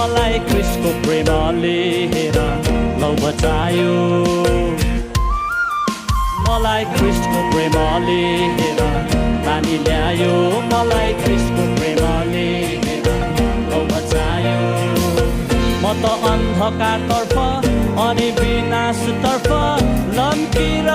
मलाई ख्रिस्टको प्रेमले हेर लौ बचायो मलाई ख्रिस्टको प्रेमले हेर पानी ल्यायो मलाई ख्रिस्टको प्रेमले हेर लौ बचायो म त अन्धकारतर्फ अनि विनाशतर्फ लम्किएर